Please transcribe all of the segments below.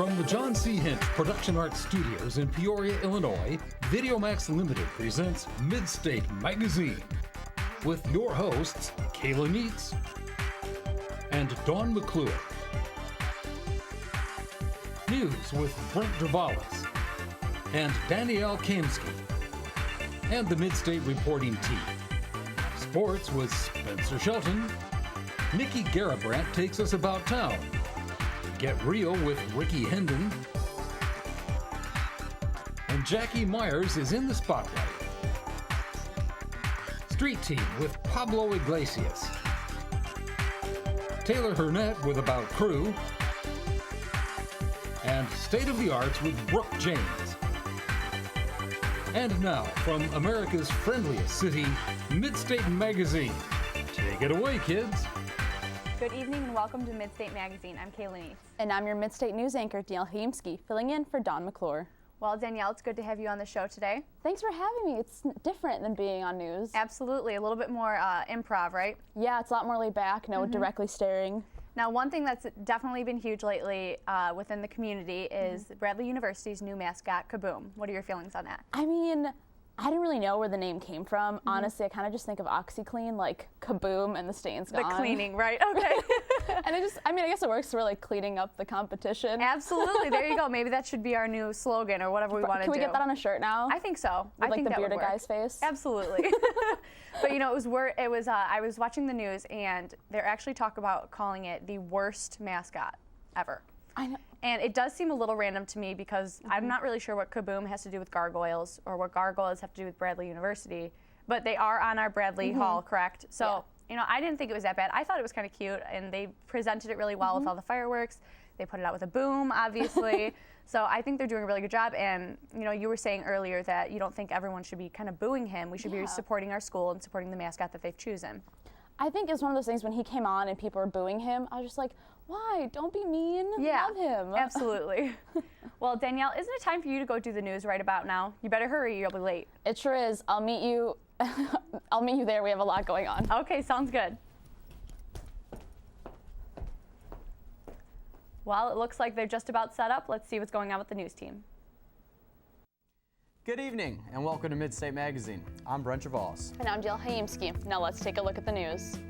From the John C. Hint Production Arts Studios in Peoria, Illinois, VideoMax Limited presents Midstate Magazine with your hosts, Kayla Neitz and Dawn McClure. News with Brent Dravalis and Danielle Kamsky and the Midstate reporting team. Sports with Spencer Shelton. Nikki Garabrandt takes us about town. Get Real with Ricky Hendon. And Jackie Myers is in the spotlight. Street Team with Pablo Iglesias. Taylor Hurnett with About Crew. And State of the Arts with Brooke James. And now, from America's friendliest city, Midstate Magazine. Take it away, kids. Good evening and welcome to Midstate Magazine. I'm Kayla Neitz. And I'm your Midstate News anchor, Danielle Kamsky, filling in for Dawn McClure. Well, Danielle, it's good to have you on the show today. Thanks for having me. It's different than being on news. Absolutely. A little bit more improv, right? Yeah, it's a lot more laid back, no directly staring. Now, one thing that's definitely been huge lately within the community is Bradley University's new mascot, Kaboom. What are your feelings on that? I mean, I didn't really know where the name came from. Honestly, I kind of just think of OxyClean, like kaboom and the stain's gone. The cleaning, right? Okay. And I guess it works for like cleaning up the competition. Absolutely. There you go. Maybe that should be our new slogan or whatever we want to do. Can we get that on a shirt now? I think so. With I like think the that bearded would work. guy's face? Absolutely. But you know, I was watching the news and they're actually talking about calling it the worst mascot ever. I know. And it does seem a little random to me because I'm not really sure what Kaboom has to do with gargoyles or what gargoyles have to do with Bradley University, but they are on our Bradley Hall, correct? So, you know, I didn't think it was that bad. I thought it was kind of cute, and they presented it really well with all the fireworks. They put it out with a boom, obviously. So I think they're doing a really good job. And, you know, you were saying earlier that you don't think everyone should be kind of booing him. We should be supporting our school and supporting the mascot that they've chosen. I think it's one of those things when he came on and people were booing him, I was just like, why? Don't be mean. Yeah, love him. Absolutely. Well, Danielle, isn't it time for you to go do the news right about now? You better hurry, you'll be late. It sure is. I'll meet you. I'll meet you there. We have a lot going on. Okay, sounds good. Well, it looks like they're just about set up. Let's see what's going on with the news team. Good evening and welcome to Midstate Magazine. I'm Brent Dravalis. And I'm Danielle Kamsky. Now let's take a look at the news.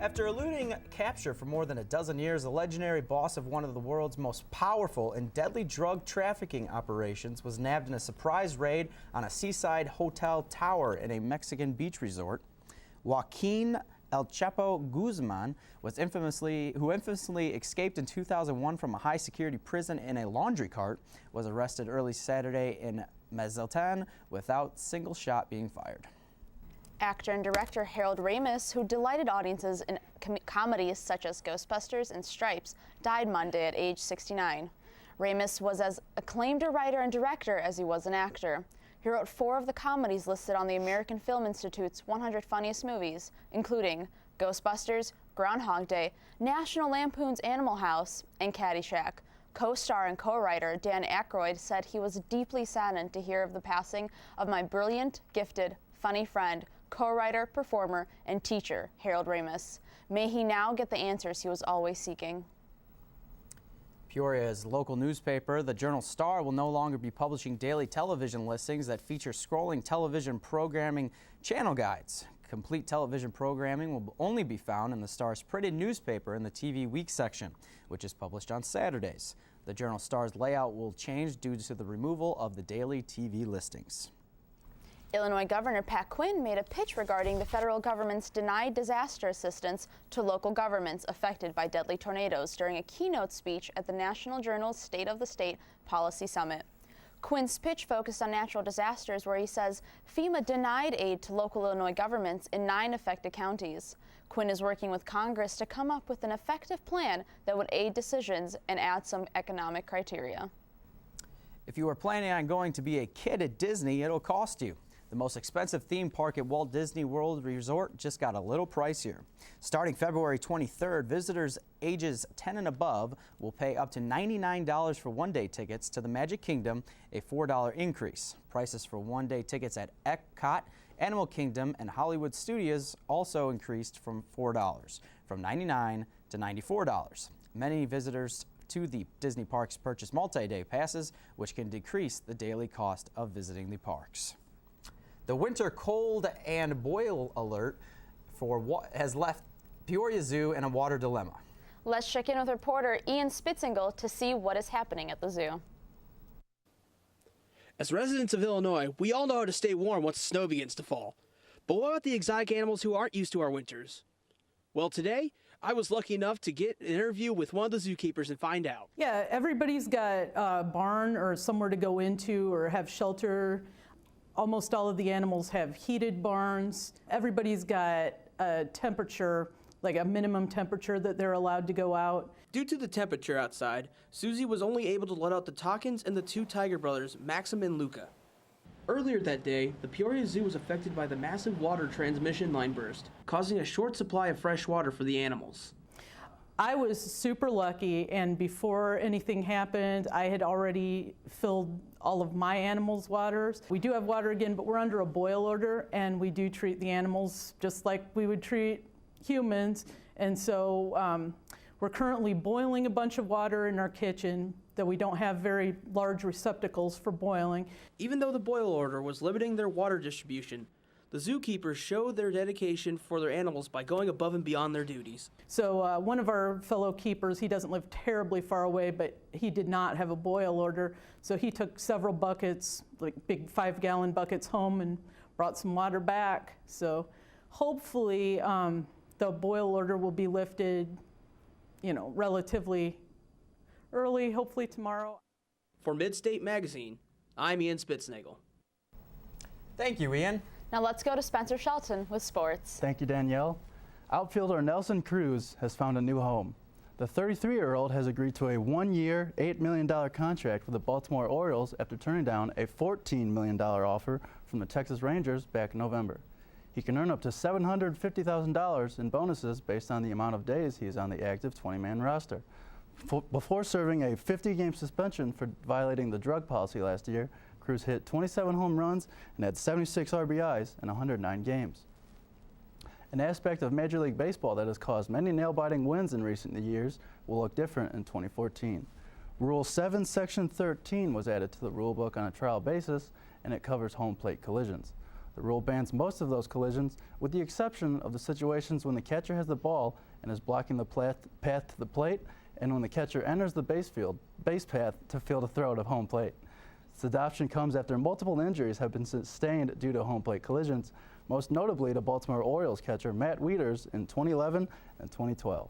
After eluding capture for more than a dozen years, the legendary boss of one of the world's most powerful and deadly drug trafficking operations was nabbed in a surprise raid on a seaside hotel tower in a Mexican beach resort. Joaquin El Chapo Guzman who infamously escaped in 2001 from a high-security prison in a laundry cart, was arrested early Saturday in Mazatlan without single shot being fired. Actor and director Harold Ramis, who delighted audiences in comedies such as Ghostbusters and Stripes, died Monday at age 69. Ramis was as acclaimed a writer and director as he was an actor. He wrote 4 of the comedies listed on the American Film Institute's 100 Funniest Movies, including Ghostbusters, Groundhog Day, National Lampoon's Animal House, and Caddyshack. Co-star and co-writer Dan Aykroyd said he was deeply saddened to hear of the passing of my brilliant, gifted, funny friend, co-writer, performer, and teacher, Harold Ramis. May he now get the answers he was always seeking. Peoria's local newspaper, the Journal-Star, will no longer be publishing daily television listings that feature scrolling television programming channel guides. Complete television programming will only be found in the Star's printed newspaper in the TV Week section, which is published on Saturdays. The Journal-Star's layout will change due to the removal of the daily TV listings. Illinois Governor Pat Quinn made a pitch regarding the federal government's denied disaster assistance to local governments affected by deadly tornadoes during a keynote speech at the National Journal's State of the State Policy Summit. Quinn's pitch focused on natural disasters, where he says FEMA denied aid to local Illinois governments in 9 affected counties. Quinn is working with Congress to come up with an effective plan that would aid decisions and add some economic criteria. If you are planning on going to be a kid at Disney, it'll cost you. The most expensive theme park at Walt Disney World Resort just got a little pricier. Starting February 23rd, visitors ages 10 and above will pay up to $99 for one-day tickets to the Magic Kingdom, a $4 increase. Prices for one-day tickets at Epcot, Animal Kingdom, and Hollywood Studios also increased from $4, from $99 to $94. Many visitors to the Disney parks purchase multi-day passes, which can decrease the daily cost of visiting the parks. The winter cold and boil alert has left Peoria Zoo in a water dilemma. Let's check in with reporter Ian Spitzingle to see what is happening at the zoo. As residents of Illinois, we all know how to stay warm once the snow begins to fall. But what about the exotic animals who aren't used to our winters? Well, today, I was lucky enough to get an interview with one of the zookeepers and find out. Yeah, everybody's got a barn or somewhere to go into or have shelter. Almost all of the animals have heated barns. Everybody's got a temperature, like a minimum temperature that they're allowed to go out. Due to the temperature outside, Susie was only able to let out the Talkins and the two tiger brothers, Maxim and Luca. Earlier that day, the Peoria Zoo was affected by the massive water transmission line burst, causing a short supply of fresh water for the animals. I was super lucky, and before anything happened, I had already filled all of my animals' waters. We do have water again, but we're under a boil order, and we do treat the animals just like we would treat humans. And so we're currently boiling a bunch of water in our kitchen that we don't have very large receptacles for boiling. Even though the boil order was limiting their water distribution, the zookeepers showed their dedication for their animals by going above and beyond their duties. So one of our fellow keepers, he doesn't live terribly far away, but he did not have a boil order. So he took several buckets, like big 5-gallon buckets home, and brought some water back. So hopefully the boil order will be lifted, relatively early, hopefully tomorrow. For Midstate Magazine, I'm Ian Spitznagel. Thank you, Ian. Now let's go to Spencer Shelton with sports. Thank you, Danielle. Outfielder Nelson Cruz has found a new home. The 33-year-old has agreed to a one-year, $8 million contract with the Baltimore Orioles after turning down a $14 million offer from the Texas Rangers back in November. He can earn up to $750,000 in bonuses based on the amount of days he is on the active 20-man roster. Before serving a 50-game suspension for violating the drug policy last year, Cruz hit 27 home runs and had 76 RBIs in 109 games. An aspect of Major League Baseball that has caused many nail-biting wins in recent years will look different in 2014. Rule 7, Section 13 was added to the rulebook on a trial basis, and it covers home plate collisions. The rule bans most of those collisions, with the exception of the situations when the catcher has the ball and is blocking the path to the plate, and when the catcher enters the base path to field a throw to home plate. This adoption comes after multiple injuries have been sustained due to home plate collisions, most notably to Baltimore Orioles catcher Matt Wieters in 2011 and 2012.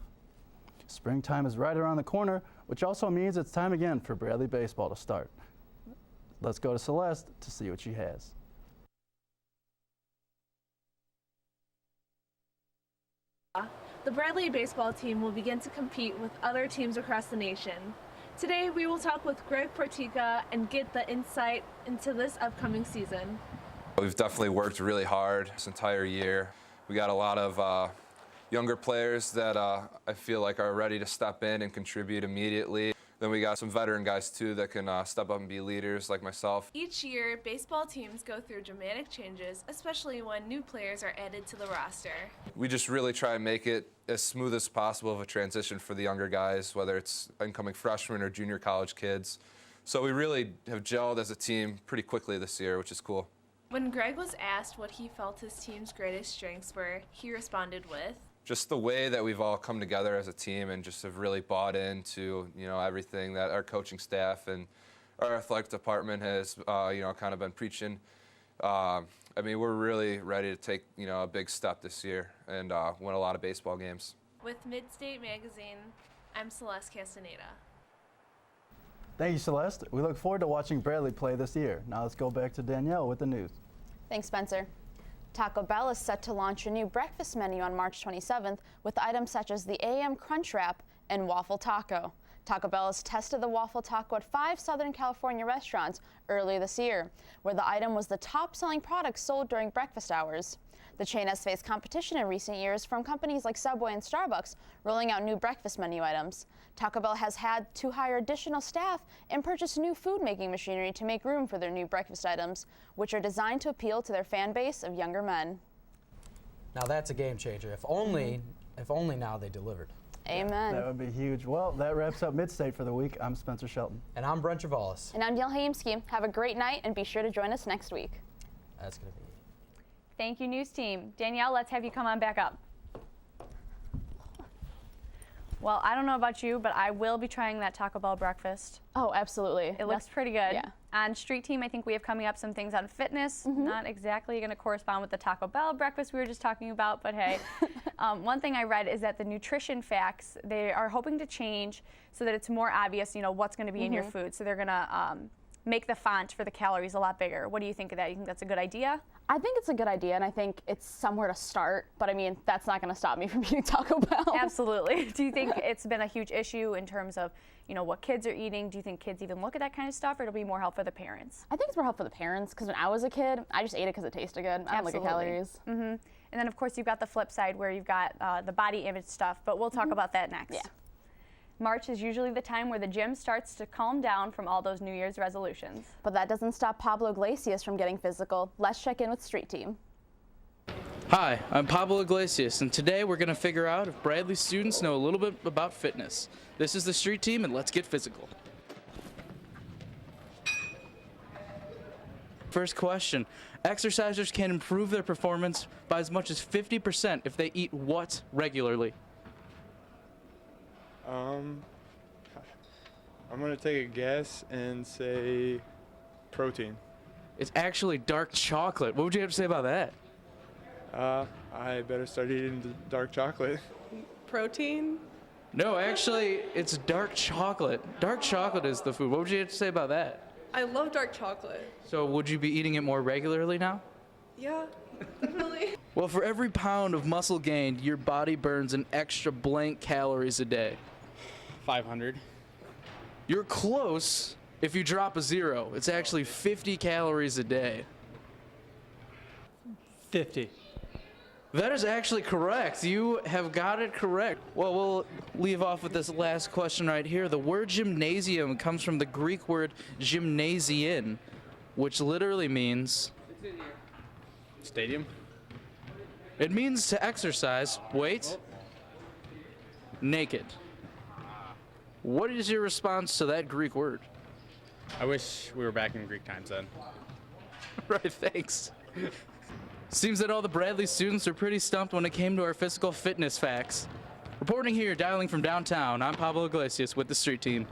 Springtime is right around the corner, which also means it's time again for Bradley baseball to start. Let's go to Celeste to see what she has. The Bradley baseball team will begin to compete with other teams across the nation. Today, we will talk with Greg Portica and get the insight into this upcoming season. We've definitely worked really hard this entire year. We got a lot of younger players that I feel like are ready to step in and contribute immediately. Then we got some veteran guys too that can step up and be leaders like myself. Each year, baseball teams go through dramatic changes, especially when new players are added to the roster. We just really try and make it as smooth as possible of a transition for the younger guys, whether it's incoming freshmen or junior college kids. So we really have gelled as a team pretty quickly this year, which is cool. When Greg was asked what he felt his team's greatest strengths were, he responded with, just the way that we've all come together as a team and just have really bought into, everything that our coaching staff and our athletic department has, kind of been preaching. We're really ready to take, a big step this year and win a lot of baseball games. With Midstate Magazine, I'm Celeste Castaneda. Thank you, Celeste. We look forward to watching Bradley play this year. Now let's go back to Danielle with the news. Thanks, Spencer. Taco Bell is set to launch a new breakfast menu on March 27th with items such as the AM Crunch Wrap and Waffle Taco. Taco Bell has tested the Waffle Taco at 5 Southern California restaurants early this year, where the item was the top-selling product sold during breakfast hours. The chain has faced competition in recent years from companies like Subway and Starbucks, rolling out new breakfast menu items. Taco Bell has had to hire additional staff and purchase new food-making machinery to make room for their new breakfast items, which are designed to appeal to their fan base of younger men. Now that's a game changer. If only now they delivered. Amen. That would be huge. Well, that wraps up Midstate for the week. I'm Spencer Shelton. And I'm Brent Travalis. And I'm Danielle Haimski. Have a great night and be sure to join us next week. That's going to be. Thank you, news team. Danielle, let's have you come on back up. Well, I don't know about you, but I will be trying that Taco Bell breakfast. Oh, absolutely. It looks pretty good. Yeah. On Street Team, I think we have coming up some things on fitness. Not exactly going to correspond with the Taco Bell breakfast we were just talking about, but hey. One thing I read is that the nutrition facts, they are hoping to change so that it's more obvious, what's going to be in your food. So they're going to make the font for the calories a lot bigger. What do you think of that? You think that's a good idea? I think it's a good idea, and I think it's somewhere to start, but I mean, that's not going to stop me from eating Taco Bell. Absolutely. Do you think it's been a huge issue in terms of, what kids are eating? Do you think kids even look at that kind of stuff, or it'll be more help for the parents? I think it's more help for the parents, because when I was a kid, I just ate it because it tasted good. I don't look at calories. And then, of course, you've got the flip side where you've got the body image stuff, but we'll talk about that next. Yeah. March is usually the time where the gym starts to calm down from all those New Year's resolutions. But that doesn't stop Pablo Iglesias from getting physical. Let's check in with Street Team. Hi, I'm Pablo Iglesias, and today we're going to figure out if Bradley students know a little bit about fitness. This is the Street Team, and let's get physical. First question. Exercisers can improve their performance by as much as 50% if they eat what regularly? I'm going to take a guess and say protein. It's actually dark chocolate. What would you have to say about that? I better start eating the dark chocolate. Protein? No, actually, it's dark chocolate. Dark chocolate is the food. What would you have to say about that? I love dark chocolate. So would you be eating it more regularly now? Yeah, definitely. Well, for every pound of muscle gained, your body burns an extra blank calories a day. 500. You're close if you drop a zero. It's actually 50 calories a day. 50. That is actually correct. You have got it correct. Well, we'll leave off with this last question right here. The word gymnasium comes from the Greek word gymnasian, which literally means... Stadium. It means to exercise, wait, naked. What is your response to that Greek word? I wish we were back in Greek times then. Right, thanks. Seems that all the Bradley students are pretty stumped when it came to our physical fitness facts. Reporting here, dialing from downtown, I'm Pablo Iglesias with the Street Team.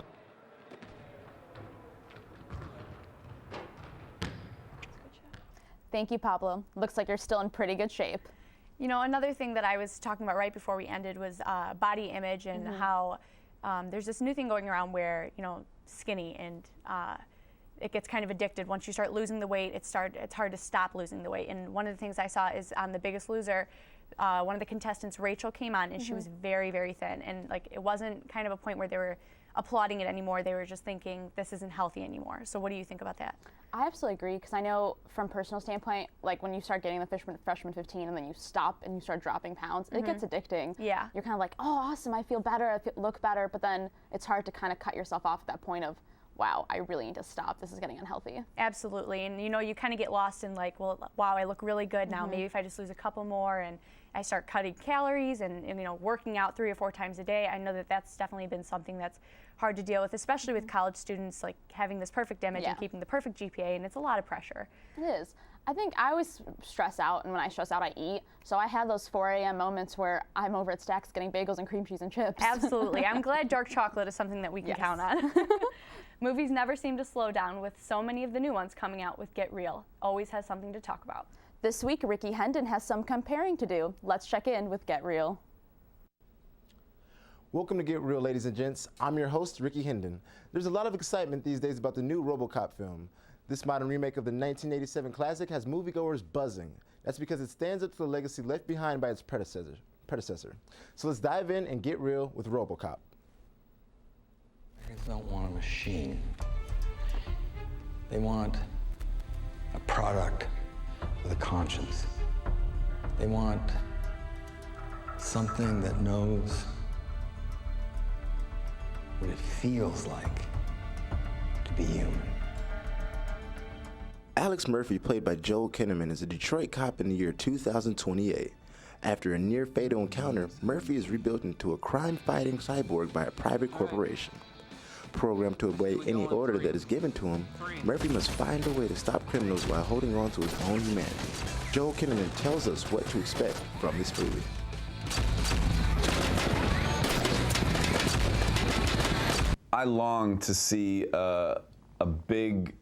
Thank you, Pablo. Looks like you're still in pretty good shape. Another thing that I was talking about right before we ended was body image and how there's this new thing going around where, skinny and it gets kind of addicted. Once you start losing the weight, it's hard to stop losing the weight. And one of the things I saw is on The Biggest Loser, one of the contestants, Rachel, came on and she was very, very thin. And it wasn't kind of a point where they were applauding it anymore. They were just thinking this isn't healthy anymore. So what do you think about that? I absolutely agree, because I know from personal standpoint, when you start getting the freshman 15 and then you stop and you start dropping pounds, it gets addicting. Yeah. You're kind of like, oh, awesome, I feel better, look better, but then it's hard to kind of cut yourself off at that point of, wow, I really need to stop. This is getting unhealthy. Absolutely. And you kind of get lost in well, wow, I look really good now. Maybe if I just lose a couple more and I start cutting calories and working out 3 or 4 times a day, I know that that's definitely been something that's hard to deal with, especially with college students, having this perfect image and keeping the perfect GPA, and it's a lot of pressure. It is. I think I always stress out, and when I stress out, I eat. So I have those 4 a.m. moments where I'm over at Stacks getting bagels and cream cheese and chips. Absolutely. I'm glad dark chocolate is something that we can count on. Movies never seem to slow down, with so many of the new ones coming out with Get Real. Always has something to talk about. This week, Ricky Hendon has some comparing to do. Let's check in with Get Real. Welcome to Get Real, ladies and gents. I'm your host, Ricky Hendon. There's a lot of excitement these days about the new RoboCop film. This modern remake of the 1987 classic has moviegoers buzzing. That's because it stands up to the legacy left behind by its predecessor. So let's dive in and get real with RoboCop. Americans don't want a machine. They want a product with a conscience. They want something that knows what it feels like to be human. Alex Murphy, played by Joel Kinnaman, is a Detroit cop in the year 2028. After a near-fatal encounter, Murphy is rebuilt into a crime-fighting cyborg by a private corporation. Programmed to obey any order that is given to him, Murphy must find a way to stop criminals while holding on to his own humanity. Joel Kinnaman tells us what to expect from this movie. I long to see a big,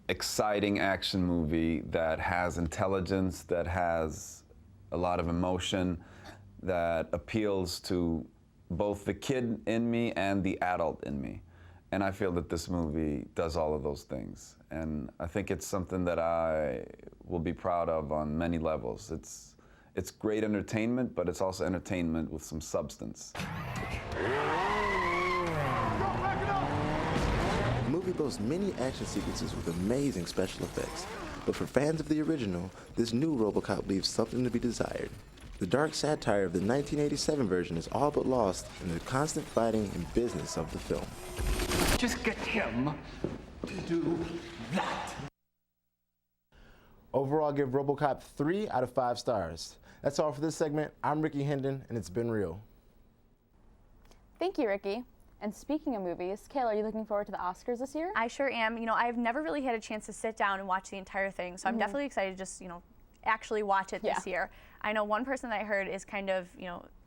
exciting action movie that has intelligence, that has a lot of emotion, that appeals to both the kid in me and the adult in me. And I feel that this movie does all of those things. And I think it's something that I will be proud of on many levels. It's great entertainment, but it's also entertainment with some substance. The movie boasts many action sequences with amazing special effects, but for fans of the original, this new RoboCop leaves something to be desired. The dark satire of the 1987 version is all but lost in the constant fighting and business of the film. Just get him to do that. Overall, I'll give RoboCop 3 out of 5 stars. That's all for this segment. I'm Ricky Hendon, and it's been real. Thank you, Ricky. And speaking of movies, Kayla, are you looking forward to the Oscars this year? I sure am. You know, I've never really had a chance to sit down and watch the entire thing, so I'm definitely excited to just, actually watch it this year. I know one person that I heard is kind of,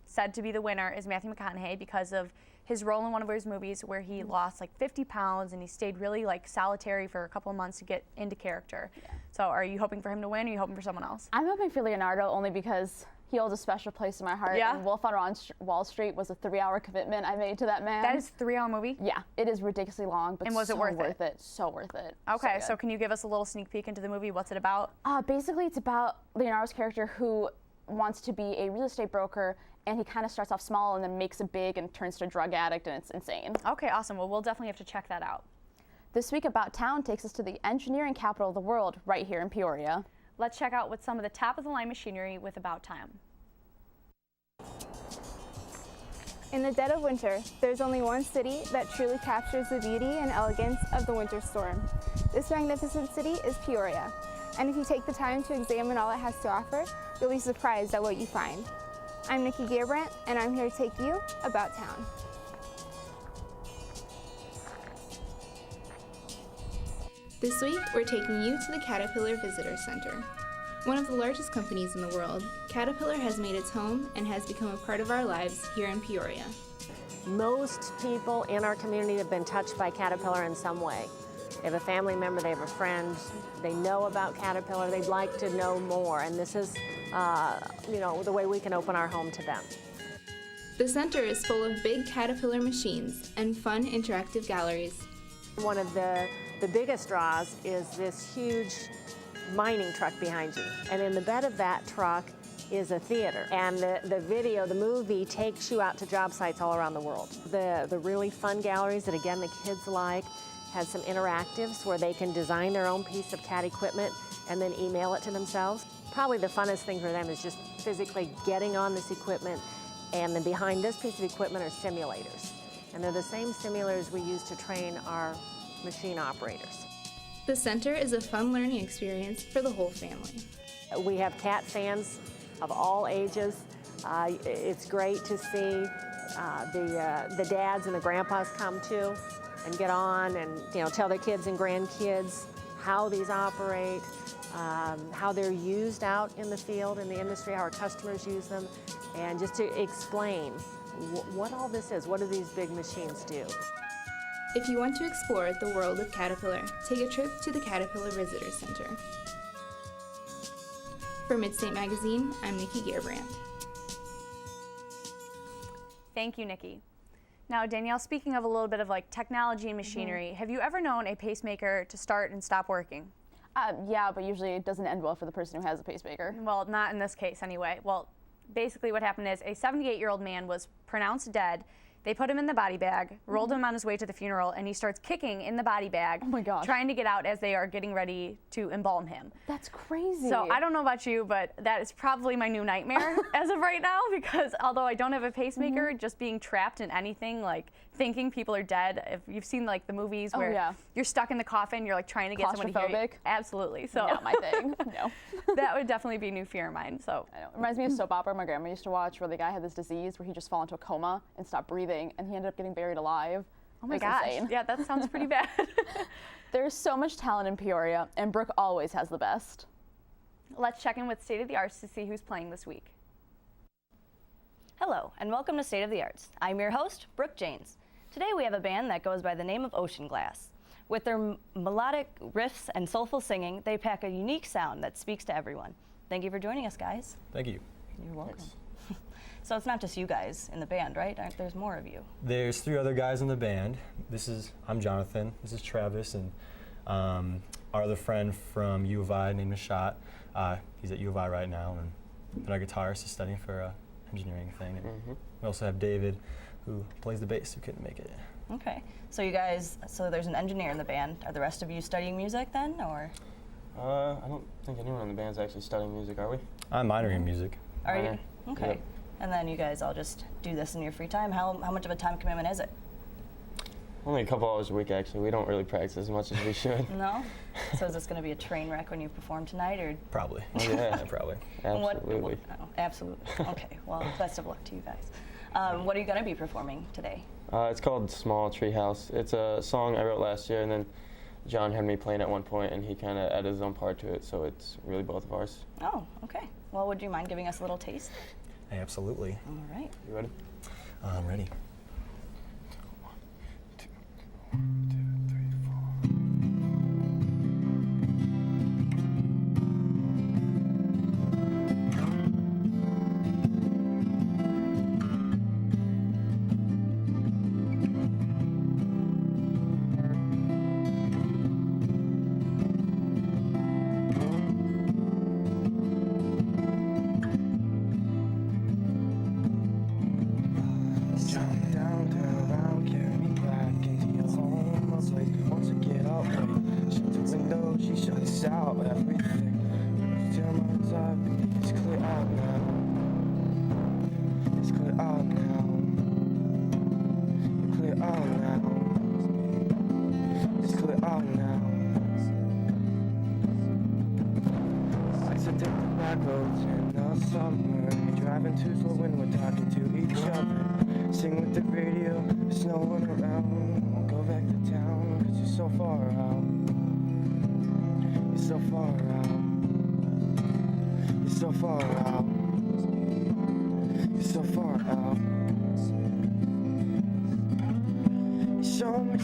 said to be the winner is Matthew McConaughey because of his role in one of his movies where he lost like 50 pounds and he stayed really like solitary for a couple of months to get into character. So are you hoping for him to win or are you hoping for someone else? I'm hoping for Leonardo only because he holds a special place in my heart. Yeah. And Wolf on Wall Street was a 3-hour commitment I made to that man. That is a 3-hour movie? Yeah, it is ridiculously long, but and was so it worth it? So worth it. Okay, so can you give us a little sneak peek into the movie? What's it about? Basically, it's about Leonardo's character who wants to be a real estate broker, and he kind of starts off small and then makes it big and turns to a drug addict, and it's insane. Okay, awesome. Well, we'll definitely have to check that out. This week, About Town takes us to the engineering capital of the world, right here in Peoria. Let's check out what's some of the top-of-the-line machinery with About Town. In the dead of winter, there's only one city that truly captures the beauty and elegance of the winter storm. This magnificent city is Peoria, and if you take the time to examine all it has to offer, you'll be surprised at what you find. I'm Nikki Gearbrandt, and I'm here to take you about town. This week, we're taking you to the Caterpillar Visitor Center. One of the largest companies in the world, Caterpillar has made its home and has become a part of our lives here in Peoria. Most people in our community have been touched by Caterpillar in some way. They have a family member, they have a friend, they know about Caterpillar, they'd like to know more, and this is, the way we can open our home to them. The center is full of big Caterpillar machines and fun interactive galleries. One of the biggest draws is this huge mining truck behind you, and in the bed of that truck is a theater, and the movie takes you out to job sites all around the world. The really fun galleries that again the kids like has some interactives where they can design their own piece of CAT equipment and then email it to themselves. Probably the funnest thing for them is just physically getting on this equipment, and then behind this piece of equipment are simulators, and they're the same simulators we use to train our machine operators. The center is a fun learning experience for the whole family. We have CAT fans of all ages. It's great to see the dads and the grandpas come too and get on and tell their kids and grandkids how these operate, how they're used out in the field, in the industry, how our customers use them, and just to explain what all this is, what do these big machines do. If you want to explore the world of Caterpillar, take a trip to the Caterpillar Visitor Center. For Midstate Magazine, I'm Nikki Gearbrandt. Thank you, Nikki. Now, Danielle, speaking of a little bit of like technology and machinery, have you ever known a pacemaker to start and stop working? Yeah, but usually it doesn't end well for the person who has a pacemaker. Well, not in this case anyway. Well, basically what happened is a 78-year-old man was pronounced dead They put him in the body bag, rolled him on his way to the funeral, and he starts kicking in the body bag. Oh my gosh. Trying to get out as they are getting ready to embalm him. That's crazy. So I don't know about you, but that is probably my new nightmare as of right now, because although I don't have a pacemaker, just being trapped in anything, like thinking people are dead. If you've seen like the movies where you're stuck in the coffin, you're like trying to get someone to hear you. Claustrophobic? Absolutely. So Not my thing. No. that would definitely be a new fear of mine. So I know. It reminds me of a soap opera my grandma used to watch where the guy had this disease where he just fell into a coma and stopped breathing, and he ended up getting buried alive. Oh my It was gosh. insane. Yeah, that sounds pretty bad. There's so much talent in Peoria, and Brooke always has the best. Let's check in with State of the Arts to see who's playing this week. Hello, and welcome to State of the Arts. I'm your host, Brooke Janes. Today we have a band that goes by the name of Ocean Glass. With their melodic riffs and soulful singing, they pack a unique sound that speaks to everyone. Thank you for joining us, guys. Thank you. You're welcome. So it's not just you guys in the band, right? There's more of you. There's 3 other guys in the band. I'm Jonathan. This is Travis, and our other friend from U of I named Nishat. He's at U of I right now, and our guitarist is studying for a engineering thing. And we also have David, who plays the bass, who couldn't make it. Okay. So you guys, there's an engineer in the band. Are the rest of you studying music then, or? I don't think anyone in the band's actually studying music, are we? I'm minoring in music. Are you? Okay. Yep. And then you guys all just do this in your free time. How much of a time commitment is it? Only a couple hours a week, actually. We don't really practice as much as we should. No? So is this going to be a train wreck when you perform tonight, or? Probably. Oh, yeah. Probably. Absolutely. Absolutely. Okay. Well, best of luck to you guys. What are you going to be performing today? It's called Small Treehouse. It's a song I wrote last year, and then John had me playing at one point, and he kind of added his own part to it, so it's really both of ours. Oh, okay. Well, would you mind giving us a little taste? Hey, absolutely. All right. You ready? I'm ready. 1, 2, 3, 4.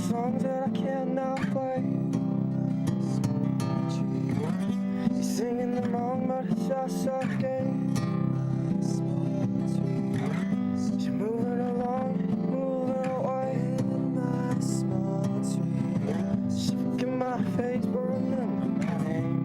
Songs that I cannot play. You're singing them wrong, but it's just okay. You're moving along, moving away. Just look at my face, but remember my name.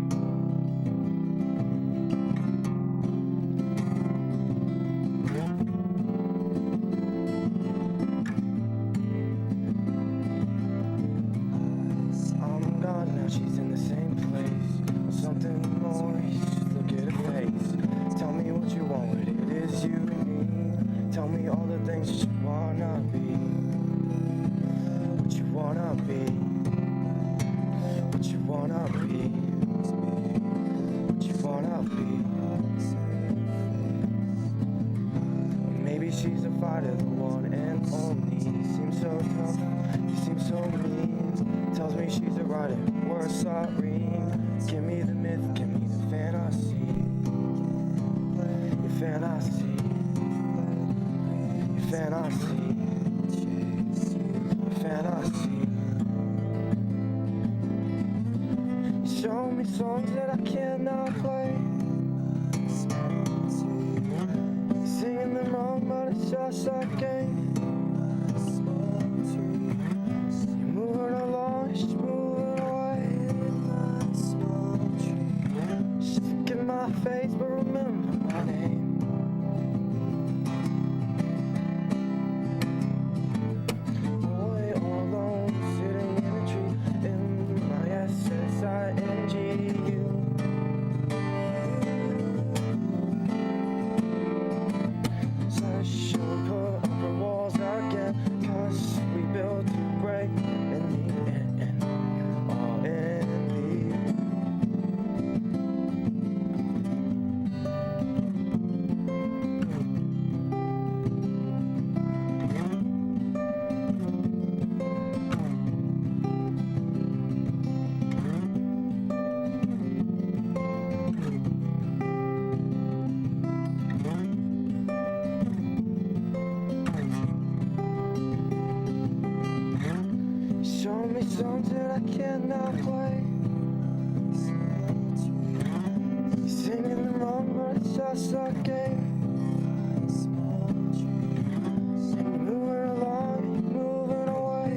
She's in the same place, something more. Just look at her face. Tell me what you want, what it is you need. Tell me all the things that you wanna be. What you wanna be. What you wanna be. What you wanna be. Maybe she's a fighter, the one and only. You seem so tough, you seem so mean. Tells me she's a writer, we're sorry. Give me the myth, give me the fantasy. Your fantasy. Your fantasy. Your fantasy. Show me songs that I cannot play. You're singing them wrong, but it's just a game. Just moving away. Just look at my face, but remember my name. songs that I cannot play. You're singing them wrong, but it's just a game. And you're moving along, you're moving away.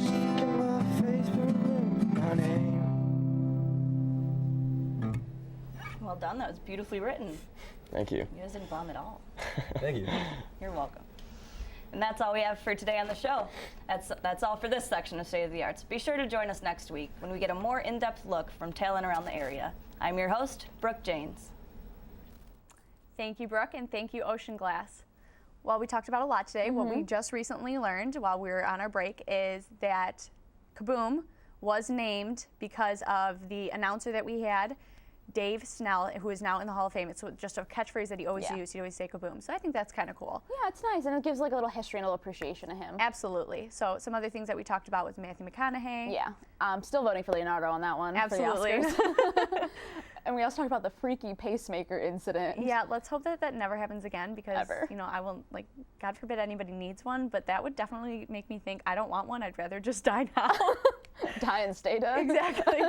Shaking my face, but remember my name. Well done. That was beautifully written. Thank you. You guys didn't bomb at all. Thank you. You're welcome. And that's all we have for today on the show. That's all for this section of State of the Arts. Be sure to join us next week when we get a more in-depth look from talent around the area. I'm your host, Brooke Janes. Thank you, Brooke, and thank you, Ocean Glass. Well, we talked about a lot today. What we just recently learned while we were on our break is that Kaboom was named because of the announcer that we had, Dave Snell, who is now in the Hall of Fame. It's just a catchphrase that he always used. He'd always say Kaboom. So I think that's kind of cool. Yeah, it's nice, and it gives like a little history and a little appreciation to him. Absolutely. So some other things that we talked about was Matthew McConaughey. Yeah, still voting for Leonardo on that one. Absolutely. For the Oscars. And we also talked about the freaky pacemaker incident. Yeah, let's hope that that never happens again because, you know, I will, like, God forbid anybody needs one, but that would definitely make me think, I don't want one, I'd rather just die now. Die and stay dead. Exactly.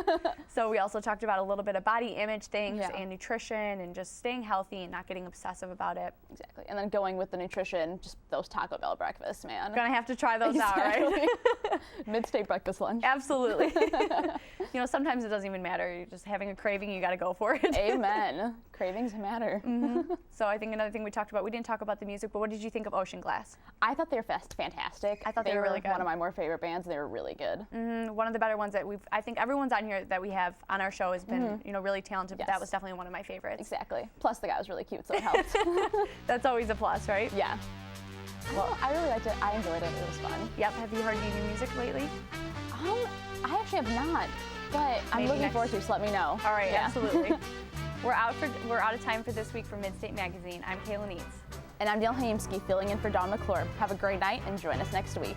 So we also talked about a little bit of body image things and nutrition and just staying healthy and not getting obsessive about it. Exactly. And then going with the nutrition, just those Taco Bell breakfasts, man. Gonna have to try those out, right? Mid-state breakfast lunch. Absolutely. You know, sometimes it doesn't even matter. You're just having a craving, you gotta go for it. Amen. Cravings matter. So I think another thing we talked about, we didn't talk about the music, but what did you think of Ocean Glass? I thought they were fantastic. I thought they were really good. One of my more favorite bands. They were really good. One of the better ones that I think everyone's on here that we have on our show has been, you know, really talented, but that was definitely one of my favorites. Exactly. Plus the guy was really cute, so it helped. That's always a plus, right? Yeah. Well, I really liked it. I enjoyed it. It was fun. Yep. Have you heard any new music lately? I actually have not, but I'm looking forward to, so let me know. All right, absolutely. We're out of time for this week for Midstate Magazine. I'm Kayla Needs. And I'm Neil Haimsky, filling in for Dawn McClure. Have a great night and join us next week.